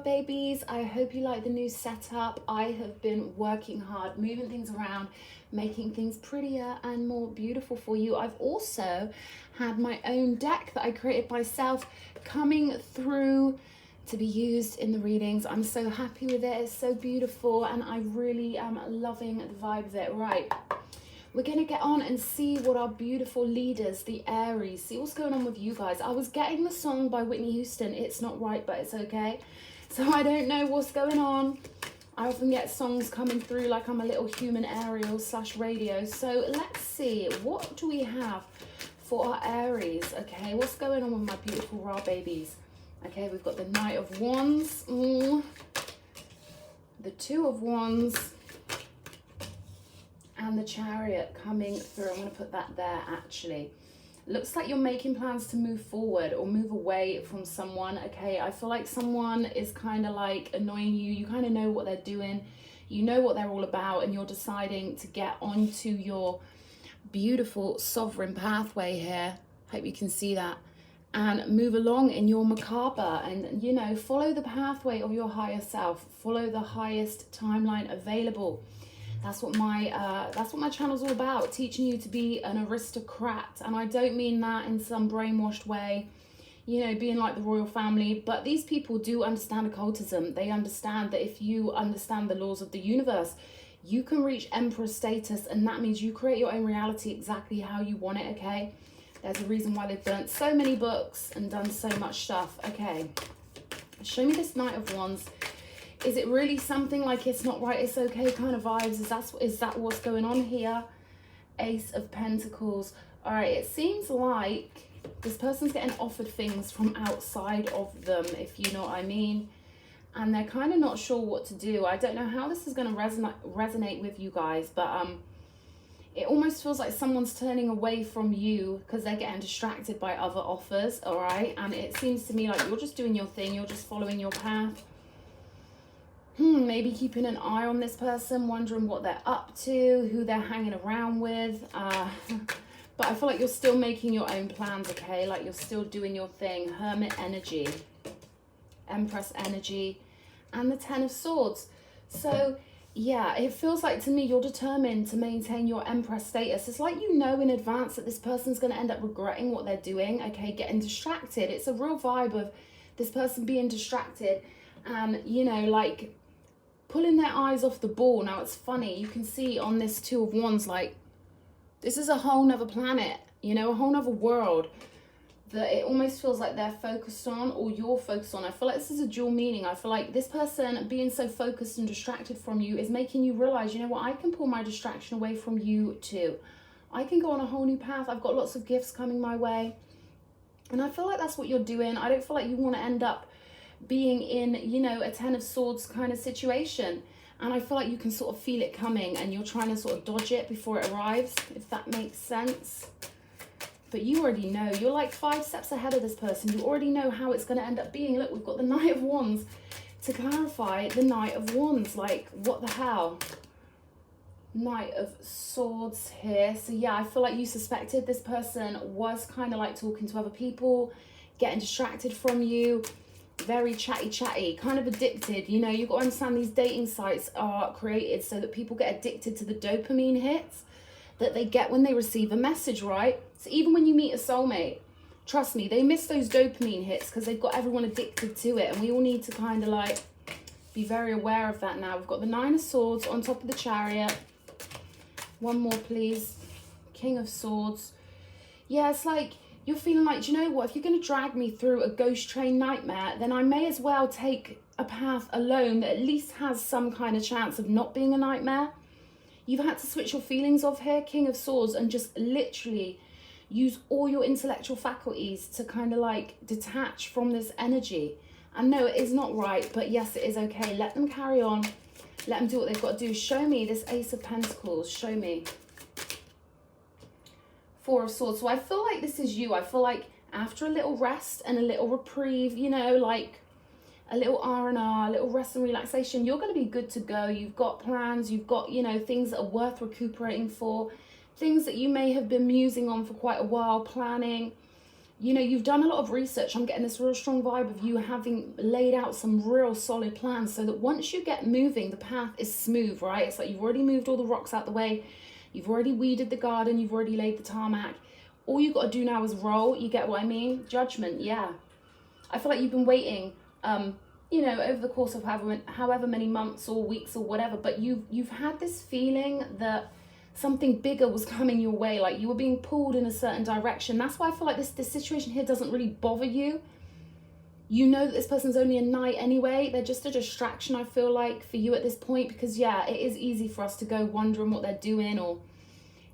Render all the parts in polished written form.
babies. I hope you like the new setup. I have been working hard, moving things around, making things prettier and more beautiful for you. I've also had my own deck that I created myself coming through to be used in the readings. I'm so happy with it. It's so beautiful and I really am loving the vibe of it. Right, we're going to get on and see what our beautiful leaders, the Aries, see what's going on with you guys. I was getting the song by Whitney Houston, It's Not Right But It's Okay. So I don't know what's going on. I often get songs coming through like I'm a little human aerial / radio. So let's see, what do we have for our Aries? Okay, what's going on with my beautiful raw babies? Okay, we've got the Knight of Wands, the Two of Wands, and the Chariot coming through. I'm going to put that there actually. Looks like you're making plans to move forward or move away from someone. Okay, I feel like someone is kind of like annoying you. You kind of know what they're doing. You know what they're all about and you're deciding to get onto your beautiful sovereign pathway here. Hope you can see that. And move along in your macabre and, you know, follow the pathway of your higher self. Follow the highest timeline available. That's what my channel's all about, teaching you to be an aristocrat. And I don't mean that in some brainwashed way, you know, being like the royal family. But these people do understand occultism. They understand that if you understand the laws of the universe, you can reach emperor status. And that means you create your own reality exactly how you want it, okay? There's a reason why they've burnt so many books and done so much stuff. Okay, show me this Knight of Wands. Is it really something like It's Not Right, It's Okay kind of vibes? Is that what's going on here? Ace of Pentacles. All right, it seems like this person's getting offered things from outside of them, if you know what I mean. And they're kind of not sure what to do. I don't know how this is going to resonate with you guys, but it almost feels like someone's turning away from you because they're getting distracted by other offers, all right? And it seems to me like you're just doing your thing. You're just following your path. Maybe keeping an eye on this person, wondering what they're up to, who they're hanging around with. But I feel like you're still making your own plans, okay? Like you're still doing your thing. Hermit energy, Empress energy, and the Ten of Swords. So yeah, it feels like to me you're determined to maintain your Empress status. It's like you know in advance that this person's going to end up regretting what they're doing, okay? Getting distracted. It's a real vibe of this person being distracted and, you know, like pulling their eyes off the ball. Now it's funny, you can see on this Two of Wands, like this is a whole nother planet, you know, a whole nother world that it almost feels like they're focused on or you're focused on. I feel like this is a dual meaning. I feel like this person being so focused and distracted from you is making you realize, you know what, I can pull my distraction away from you too. I can go on a whole new path. I've got lots of gifts coming my way. And I feel like that's what you're doing. I don't feel like you want to end up being in, you know, a Ten of Swords kind of situation. And I feel like you can sort of feel it coming and you're trying to sort of dodge it before it arrives, if that makes sense. But you already know, you're like 5 steps ahead of this person. You already know how it's going to end up being. Look, we've got the Knight of Wands to clarify the Knight of Wands. Like, what the hell? Knight of Swords here. So yeah, I feel like you suspected this person was kind of like talking to other people, getting distracted from you. Very chatty, kind of addicted. You know, you've got to understand these dating sites are created so that people get addicted to the dopamine hits that they get when they receive a message, right? So even when you meet a soulmate, trust me, they miss those dopamine hits because they've got everyone addicted to it. And we all need to kind of like be very aware of that now. We've got the Nine of Swords on top of the Chariot. One more, please. King of Swords. Yeah, it's like you're feeling like, do you know what? If you're going to drag me through a ghost train nightmare, then I may as well take a path alone that at least has some kind of chance of not being a nightmare. You've had to switch your feelings off here, King of Swords, and just literally use all your intellectual faculties to kind of like detach from this energy. And no, it is not right, but yes, it is okay. Let them carry on. Let them do what they've got to do. Show me this Ace of Pentacles. Show me. Four of Swords. So I feel like this is you. I feel like after a little rest and a little reprieve, you know, like a little R&R, a little rest and relaxation, you're going to be good to go. You've got plans. You've got, you know, things that are worth recuperating for. Things that you may have been musing on for quite a while, planning. you know, you've done a lot of research. I'm getting this real strong vibe of you having laid out some real solid plans so that once you get moving, the path is smooth, right? It's like you've already moved all the rocks out the way. You've already weeded the garden. You've already laid the tarmac. All you've got to do now is roll. You get what I mean? Judgment, yeah. I feel like you've been waiting, you know, over the course of however many months or weeks or whatever, but you've had this feeling that something bigger was coming your way, like you were being pulled in a certain direction. That's why I feel like this situation here doesn't really bother you. You know that this person's only a knight anyway. They're just a distraction, I feel like, for you at this point, because yeah, it is easy for us to go wondering what they're doing or,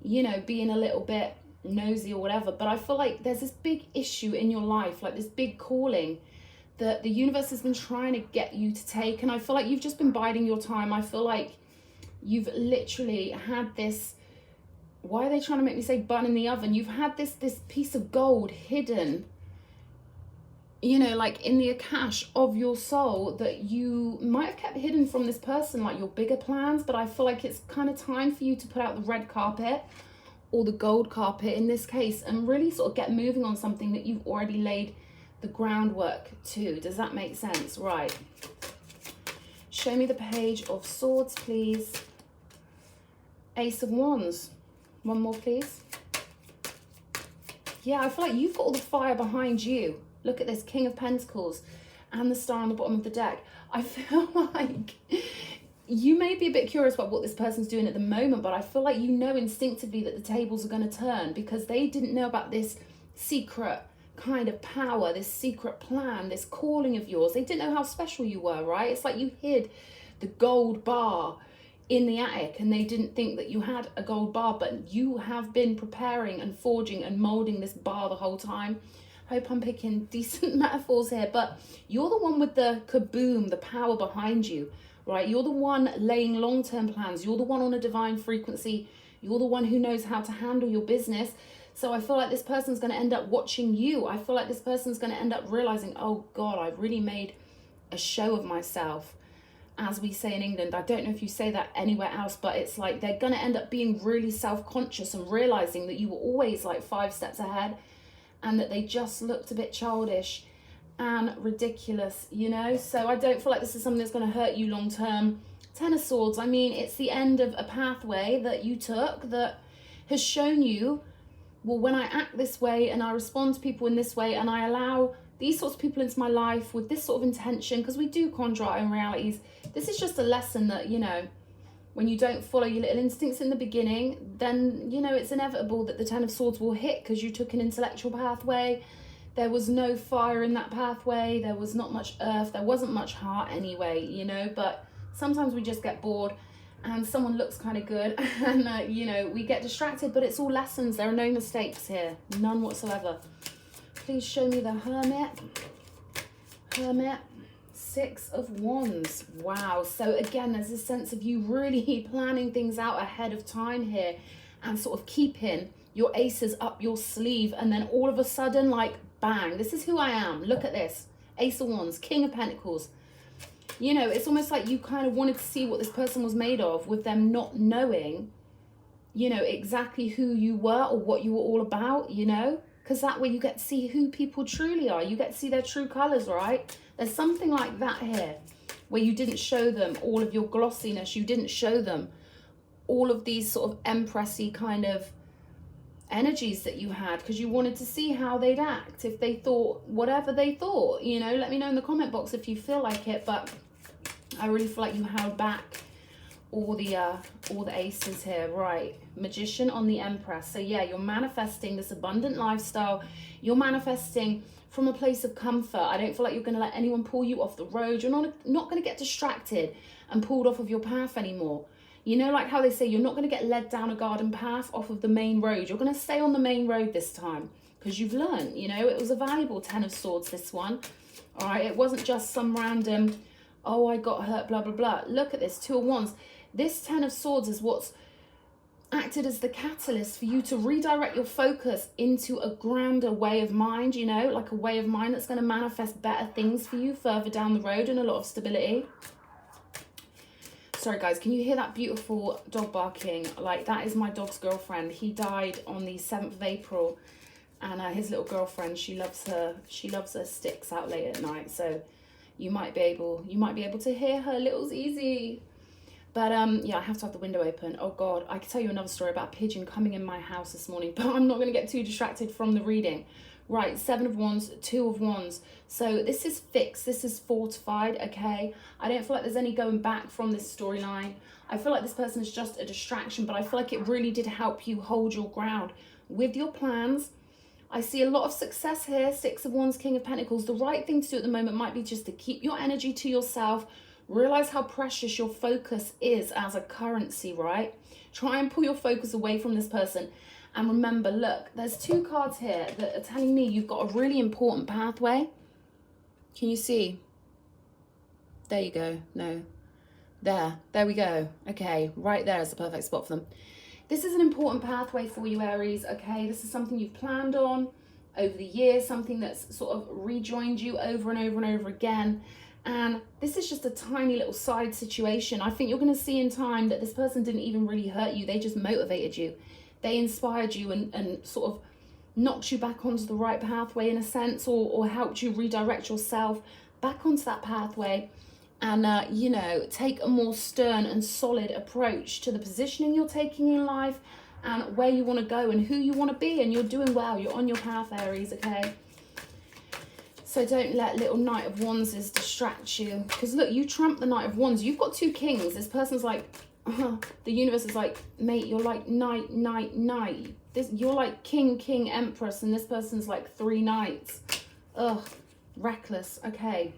you know, being a little bit nosy or whatever. But I feel like there's this big issue in your life, like this big calling that the universe has been trying to get you to take. And I feel like you've just been biding your time. I feel like you've literally had this, why are they trying to make me say bun in the oven? You've had this piece of gold hidden, you know, like in the Akash of your soul that you might have kept hidden from this person, like your bigger plans. But I feel like it's kind of time for you to put out the red carpet or the gold carpet in this case and really sort of get moving on something that you've already laid the groundwork to. Does that make sense? Right. Show me the Page of Swords, please. Ace of Wands. One more, please. Yeah, I feel like you've got all the fire behind you. Look at this, King of Pentacles and the Star on the bottom of the deck. I feel like you may be a bit curious about what this person's doing at the moment, but I feel like you know instinctively that the tables are going to turn because they didn't know about this secret kind of power, this secret plan, this calling of yours. They didn't know how special you were, right? It's like you hid the gold bar in the attic and they didn't think that you had a gold bar, but you have been preparing and forging and molding this bar the whole time. Hope I'm picking decent metaphors here, but you're the one with the kaboom, the power behind you, right? You're the one laying long-term plans. You're the one on a divine frequency. You're the one who knows how to handle your business. So I feel like this person's going to end up watching you. I feel like this person's going to end up realizing, oh God, I've really made a show of myself, as we say in England. I don't know if you say that anywhere else, but it's like they're going to end up being really self-conscious and realizing that you were always like 5 steps ahead and that they just looked a bit childish and ridiculous, you know? So I don't feel like this is something that's going to hurt you long term. Ten of Swords, I mean, it's the end of a pathway that you took that has shown you, well, when I act this way and I respond to people in this way and I allow these sorts of people into my life with this sort of intention, because we do conjure our own realities, this is just a lesson that, you know, when you don't follow your little instincts in the beginning, then, you know, it's inevitable that the Ten of Swords will hit because you took an intellectual pathway. There was no fire in that pathway. There was not much earth. There wasn't much heart anyway, you know, but sometimes we just get bored and someone looks kind of good and, you know, we get distracted, but it's all lessons. There are no mistakes here, none whatsoever. Please show me the Hermit. Hermit. 6 of Wands. Wow. So again, there's a sense of you really planning things out ahead of time here and sort of keeping your aces up your sleeve. And then all of a sudden, like, bang, this is who I am. Look at this. Ace of Wands, King of Pentacles. You know, it's almost like you kind of wanted to see what this person was made of with them not knowing, you know, exactly who you were or what you were all about, you know, because that way you get to see who people truly are. You get to see their true colors, right? There's something like that here where you didn't show them all of your glossiness. You didn't show them all of these sort of empressy kind of energies that you had because you wanted to see how they'd act if they thought whatever they thought, you know. Let me know in the comment box if you feel like it, but I really feel like you held back all the aces here. Right, Magician on the Empress. So yeah, you're manifesting this abundant lifestyle. You're manifesting from a place of comfort. I don't feel like you're going to let anyone pull you off the road. You're not going to get distracted and pulled off of your path anymore. You know, like how they say, you're not going to get led down a garden path off of the main road. You're going to stay on the main road this time because you've learned, you know. It was a valuable Ten of Swords, this one. All right, it wasn't just some random, oh, I got hurt, blah, blah, blah. Look at this, 2 of Wands. This Ten of Swords is what's acted as the catalyst for you to redirect your focus into a grander way of mind, you know, like a way of mind that's going to manifest better things for you further down the road and a lot of stability. Sorry guys, can you hear that beautiful dog barking? Like, that is my dog's girlfriend. He died on the 7th of April And his little girlfriend, she loves her sticks out late at night. So you might be able to hear her little Easy. But yeah, I have to have the window open. Oh God, I could tell you another story about a pigeon coming in my house this morning, but I'm not going to get too distracted from the reading. Right, 7 of Wands, 2 of Wands. So this is fixed, this is fortified, okay? I don't feel like there's any going back from this storyline. I feel like this person is just a distraction, but I feel like it really did help you hold your ground with your plans. I see a lot of success here. 6 of Wands, King of Pentacles. The right thing to do at the moment might be just to keep your energy to yourself. Realize how precious your focus is as a currency, right? Try and pull your focus away from this person. And remember, look, there's 2 cards here that are telling me you've got a really important pathway. Can you see? There you go. No. There we go. Okay, right there is the perfect spot for them. This is an important pathway for you, Aries, okay? This is something you've planned on over the years, something that's sort of rejoined you over and over and over again. And this is just a tiny little side situation. I think you're going to see in time that this person didn't even really hurt you. They just motivated you. They inspired you and sort of knocked you back onto the right pathway in a sense, or helped you redirect yourself back onto that pathway. And, you know, take a more stern and solid approach to the positioning you're taking in life and where you want to go and who you want to be. And you're doing well. You're on your path, Aries, okay? So don't let little Knight of Wands distract you. Because, look, you trump the Knight of Wands. You've got 2 kings. This person's like, the universe is like, mate, you're like knight, knight, knight. You're like king, king, empress. And this person's like 3 knights. Ugh, reckless. Okay,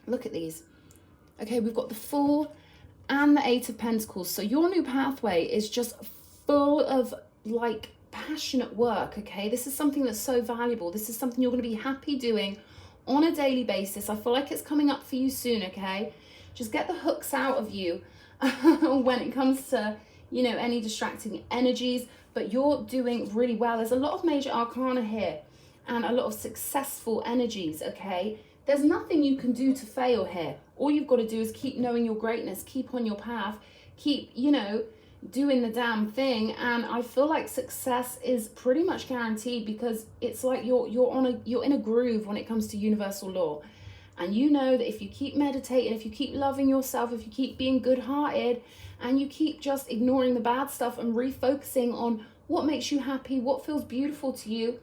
look at these. Okay, we've got the Fool and the 8 of Pentacles. So your new pathway is just full of like passionate work, okay? This is something that's so valuable. This is something you're going to be happy doing on a daily basis. I feel like it's coming up for you soon, okay? Just get the hooks out of you when it comes to, you know, any distracting energies. But you're doing really well. There's a lot of major arcana here and a lot of successful energies, okay? There's nothing you can do to fail here. All you've got to do is keep knowing your greatness, keep on your path, keep, you know, doing the damn thing. And I feel like success is pretty much guaranteed, because it's like you're in a groove when it comes to universal law. And you know that if you keep meditating, if you keep loving yourself, if you keep being good-hearted, and you keep just ignoring the bad stuff and refocusing on what makes you happy, what feels beautiful to you,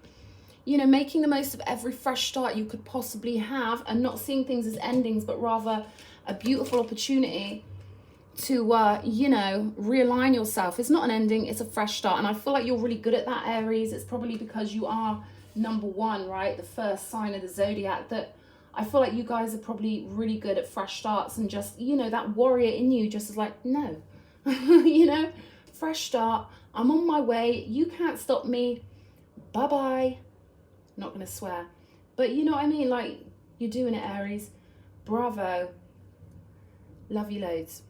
you know, making the most of every fresh start you could possibly have, and not seeing things as endings, but rather a beautiful opportunity to, you know, realign yourself. It's not an ending, it's a fresh start. And I feel like you're really good at that, Aries. It's probably because you are number 1, right? The first sign of the zodiac. That I feel like you guys are probably really good at fresh starts, and just, you know, that warrior in you just is like, no, you know, fresh start. I'm on my way. You can't stop me. Bye-bye. Not gonna swear, but you know what I mean? Like, you're doing it, Aries. Bravo. Love you loads.